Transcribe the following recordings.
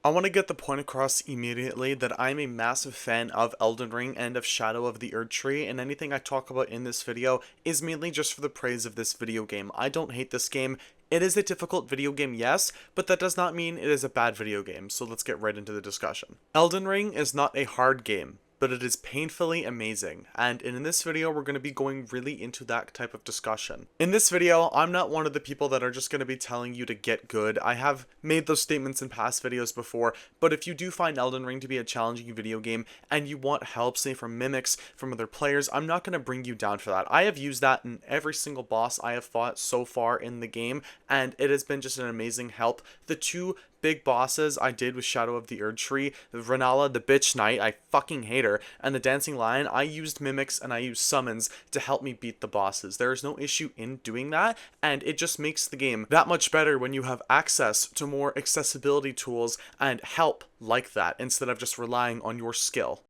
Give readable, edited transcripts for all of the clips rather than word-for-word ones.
I want to get the point across immediately that I'm a massive fan of Elden Ring and of Shadow of the Erdtree, and anything I talk about in this video is mainly just for the praise of this video game. I don't hate this game. It is a difficult video game, yes, but that does not mean it is a bad video game, so let's get right into the discussion. Elden Ring is not a hard game, but it is painfully amazing, and in this video we're going to be going really into that type of discussion. In this video, I'm not one of the people that are just going to be telling you to get good. I have made those statements in past videos before, but if you do find Elden Ring to be a challenging video game and you want help, say from mimics, from other players, I'm not going to bring you down for that. I have used that in every single boss I have fought so far in the game, and it has been just an amazing help. The two big bosses I did with Shadow of the Erdtree, Renala the bitch knight, I fucking hate her, and the dancing lion, I used mimics and I used summons to help me beat the bosses. There is no issue in doing that, and it just makes the game that much better when you have access to more accessibility tools and help like that instead of just relying on your skill.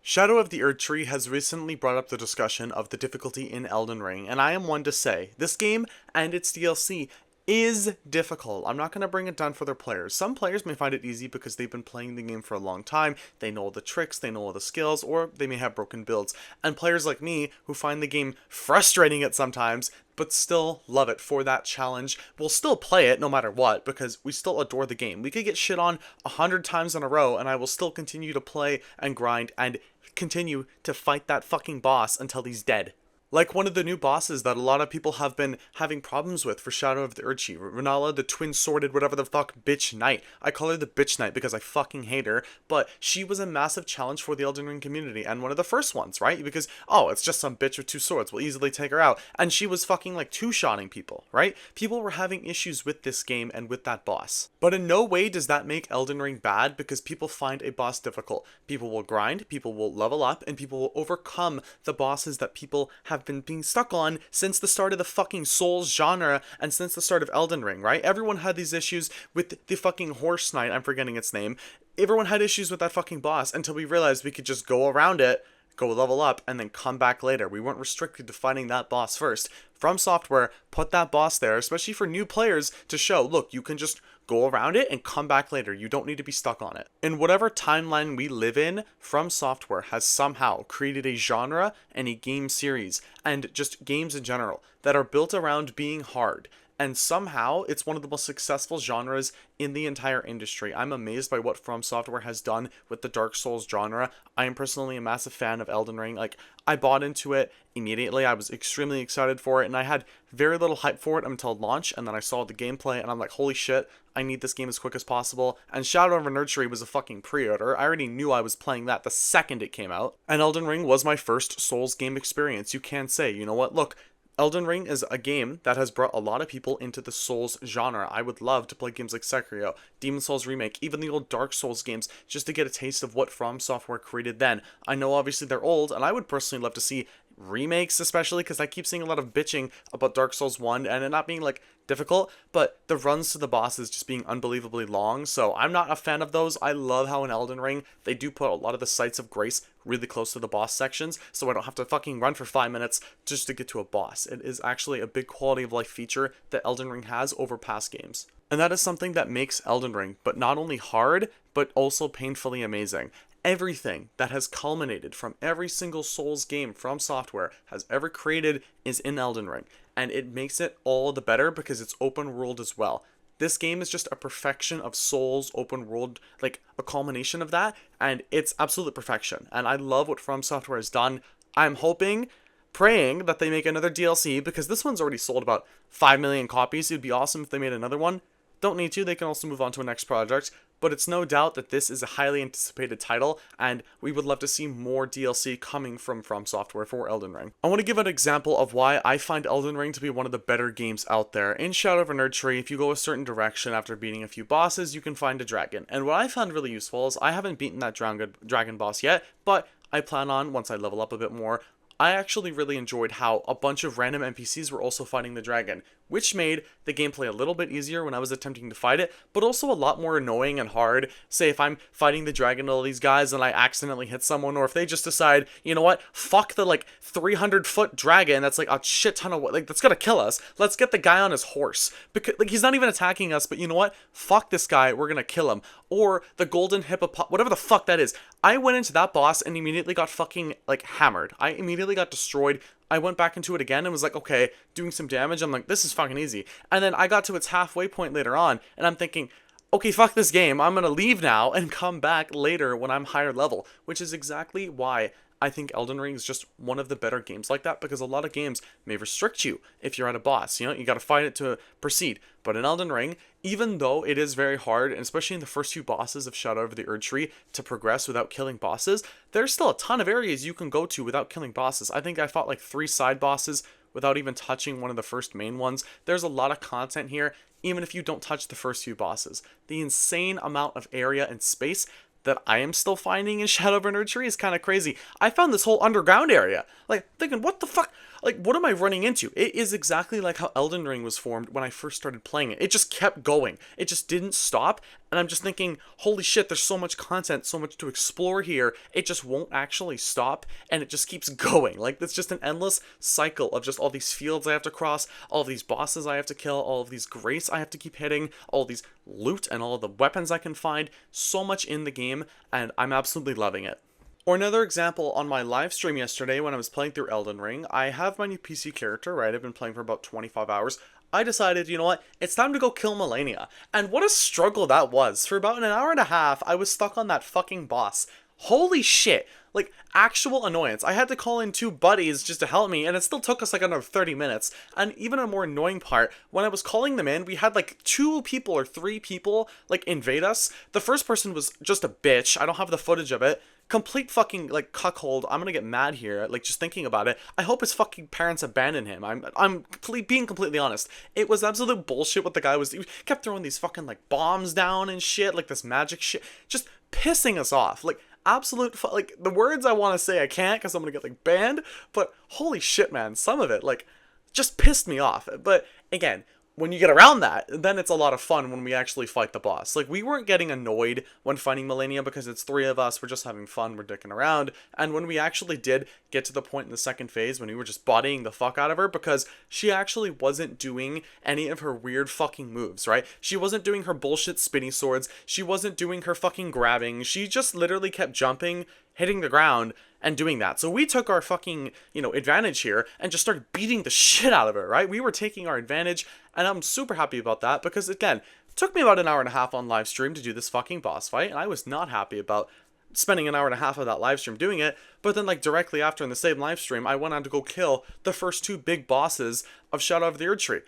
Shadow of the Erdtree has recently brought up the discussion of the difficulty in Elden Ring, and I am one to say, this game and its DLC is difficult. I'm not going to bring it down for their players. Some players may find it easy because they've been playing the game for a long time, they know all the tricks, they know all the skills, or they may have broken builds. And players like me, who find the game frustrating at sometimes, but still love it for that challenge, will still play it no matter what, because we still adore the game. We could get shit on 100 times in a row, and I will still continue to play and grind and continue to fight that fucking boss until he's dead. Like one of the new bosses that a lot of people have been having problems with for Shadow of the Erdtree, Renala, the twin-sworded whatever the fuck bitch knight. I call her the bitch knight because I fucking hate her, but she was a massive challenge for the Elden Ring community, and one of the first ones, right? Because, oh, it's just some bitch with two swords, we'll easily take her out, and she was fucking like two-shotting people, right? People were having issues with this game and with that boss. But in no way does that make Elden Ring bad because people find a boss difficult. People will grind, people will level up, and people will overcome the bosses that people have been being stuck on since the start of the fucking Souls genre and since the start of Elden Ring, right? Everyone had these issues with the fucking horse knight, I'm forgetting its name. Everyone had issues with that fucking boss until we realized we could just go around it, go level up, and then come back later. We weren't restricted to fighting that boss first. From Software put that boss there, especially for new players, to show, look, you can just go around it and come back later. You don't need to be stuck on it. In whatever timeline we live in, From Software has somehow created a genre and a game series, and just games in general, that are built around being hard. And somehow, it's one of the most successful genres in the entire industry. I'm amazed by what From Software has done with the Dark Souls genre. I am personally a massive fan of Elden Ring. Like, I bought into it immediately. I was extremely excited for it, and I had very little hype for it until launch, and then I saw the gameplay, and I'm like, holy shit, I need this game as quick as possible. And Shadow of the Erdtree was a fucking pre-order. I already knew I was playing that the second it came out. And Elden Ring was my first Souls game experience. You can say, you know what, look, Elden Ring is a game that has brought a lot of people into the Souls genre. I would love to play games like Sekiro, Demon Souls Remake, even the old Dark Souls games, just to get a taste of what From Software created then. I know obviously they're old, and I would personally love to see remakes, especially because I keep seeing a lot of bitching about Dark Souls 1 and it not being like difficult, but the runs to the bosses just being unbelievably long, so I'm not a fan of those. I love how in Elden Ring they do put a lot of the sites of grace really close to the boss sections, so I don't have to fucking run for 5 minutes just to get to a boss. It is actually a big quality of life feature that Elden Ring has over past games. And that is something that makes Elden Ring, but not only hard, but also painfully amazing. Everything that has culminated from every single Souls game From Software has ever created is in Elden Ring, and it makes it all the better because it's open world as well. This game is just a perfection of Souls open world, like a culmination of that, and it's absolute perfection. And I love what From Software has done. I'm hoping, praying that they make another DLC, because this one's already sold about 5 million copies. It would be awesome if they made another one. Don't need to, they can also move on to a next project, but it's no doubt that this is a highly anticipated title, and we would love to see more DLC coming from Software for Elden Ring. I want to give an example of why I find Elden Ring to be one of the better games out there. In Shadow of the Erdtree, if you go a certain direction after beating a few bosses, you can find a dragon, and what I found really useful is I haven't beaten that dragon boss yet, but I plan on, once I level up a bit more, I actually really enjoyed how a bunch of random NPCs were also fighting the dragon. which made the gameplay a little bit easier when I was attempting to fight it, but also a lot more annoying and hard. Say if I'm fighting the dragon and all these guys and I accidentally hit someone, or if they just decide, you know what, fuck the like 300-foot dragon that's like a shit ton of, like, that's gonna kill us, let's get the guy on his horse, because like he's not even attacking us, but you know what, fuck this guy, we're gonna kill him. Or the golden hippopot, whatever the fuck that is. I went into that boss and immediately got fucking like hammered. I immediately got destroyed. I went back into it again and was like, okay, doing some damage. I'm like, this is fucking easy. And then I got to its halfway point later on, and I'm thinking, okay, fuck this game. I'm gonna leave now and come back later when I'm higher level, which is exactly why I think Elden Ring is just one of the better games like that, because a lot of games may restrict you if you're at a boss. You know, you gotta fight it to proceed. But in Elden Ring, even though it is very hard, and especially in the first few bosses of Shadow of the Erdtree, to progress without killing bosses, there's still a ton of areas you can go to without killing bosses. I think I fought like 3 side bosses without even touching one of the first main ones. There's a lot of content here, even if you don't touch the first few bosses. The insane amount of area and space that I am still finding in Shadow of an Erdtree is kind of crazy. I found this whole underground area, like, thinking, what the fuck? Like, what am I running into? It is exactly like how Elden Ring was formed when I first started playing it. It just kept going. It just didn't stop, and I'm just thinking, holy shit, there's so much content, so much to explore here. It just won't actually stop, and it just keeps going. Like, it's just an endless cycle of just all these fields I have to cross, all these bosses I have to kill, all of these grace I have to keep hitting, all these loot and all the weapons I can find. So much in the game, and I'm absolutely loving it. Or another example, on my live stream yesterday when I was playing through Elden Ring, I have my new PC character, right? I've been playing for about 25 hours. I decided, you know what, it's time to go kill Malenia. And what a struggle that was. For about an hour and a half, I was stuck on that fucking boss. Holy shit. Like, actual annoyance. I had to call in 2 buddies just to help me, and it still took us like another 30 minutes. And even a more annoying part, when I was calling them in, we had like 2 people or 3 people like invade us. The first person was just a bitch. I don't have the footage of it. Complete fucking like cuckold. I'm gonna get mad here, like, just thinking about it. I hope his fucking parents abandoned him. I'm being completely honest. It was absolute bullshit what the guy was. He kept throwing these fucking like bombs down and shit, like this magic shit, just pissing us off. Like, absolute like, the words I want to say I can't because I'm gonna get like banned, but holy shit, man, some of it like just pissed me off. But again, when you get around that, then it's a lot of fun when we actually fight the boss. Like, we weren't getting annoyed when fighting Malenia because it's 3 of us, we're just having fun, we're dicking around. And when we actually did get to the point in the second phase when we were just bodying the fuck out of her, because she actually wasn't doing any of her weird fucking moves, right? She wasn't doing her bullshit spinny swords, she wasn't doing her fucking grabbing, she just literally kept jumping, hitting the ground, and doing that. So we took our fucking, you know, advantage here and just started beating the shit out of her, right? We were taking our advantage, and I'm super happy about that because, again, it took me about an hour and a half on live stream to do this fucking boss fight, and I was not happy about spending an hour and a half of that live stream doing it. But then, like, directly after in the same live stream, I went on to go kill the first 2 big bosses of Shadow of the Erdtree.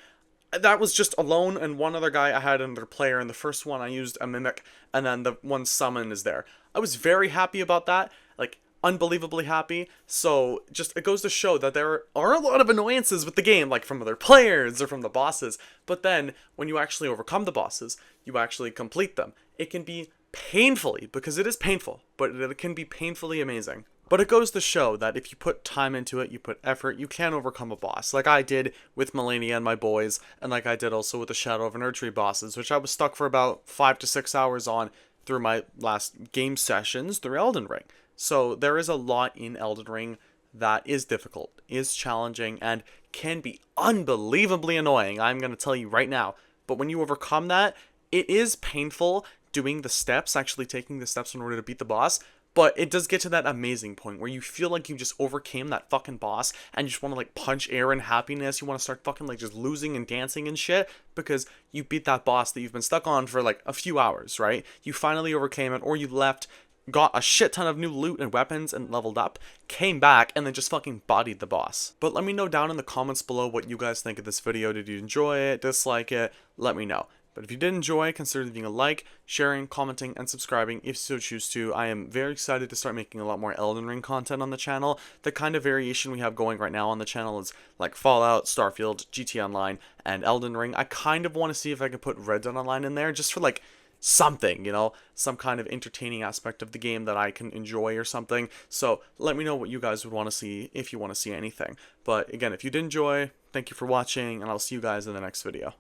That was just alone and one other guy. I had another player. In the first one I used a mimic, and then the one summon is there. I was very happy about that, like, unbelievably happy. So just, it goes to show that there are a lot of annoyances with the game, like from other players or from the bosses, but then when you actually overcome the bosses, you actually complete them, it can be painfully, because it is painful, but it can be painfully amazing. But it goes to show that if you put time into it, you put effort, you can overcome a boss, like I did with Malenia and my boys, and like I did also with the Shadow of an Erdtree bosses, which I was stuck for about 5 to 6 hours on through my last game sessions through Elden Ring. So there is a lot in Elden Ring that is difficult, is challenging, and can be unbelievably annoying, I'm going to tell you right now. But when you overcome that, it is painful doing the steps, actually taking the steps in order to beat the boss, but it does get to that amazing point where you feel like you just overcame that fucking boss and you just want to like punch air in happiness. You want to start fucking like just losing and dancing and shit because you beat that boss that you've been stuck on for like a few hours, right? You finally overcame it, or you left, got a shit ton of new loot and weapons and leveled up, came back, and then just fucking bodied the boss. But let me know down in the comments below what you guys think of this video. Did you enjoy it, dislike it? Let me know. But if you did enjoy, consider leaving a like, sharing, commenting, and subscribing if you so choose to. I am very excited to start making a lot more Elden Ring content on the channel. The kind of variation we have going right now on the channel is like Fallout, Starfield, GT Online, and Elden Ring. I kind of want to see if I can put Red Dead Online in there just for like something, you know, some kind of entertaining aspect of the game that I can enjoy or something. So let me know what you guys would want to see if you want to see anything. But again, if you did enjoy, Thank you for watching, and I'll see you guys in the next video.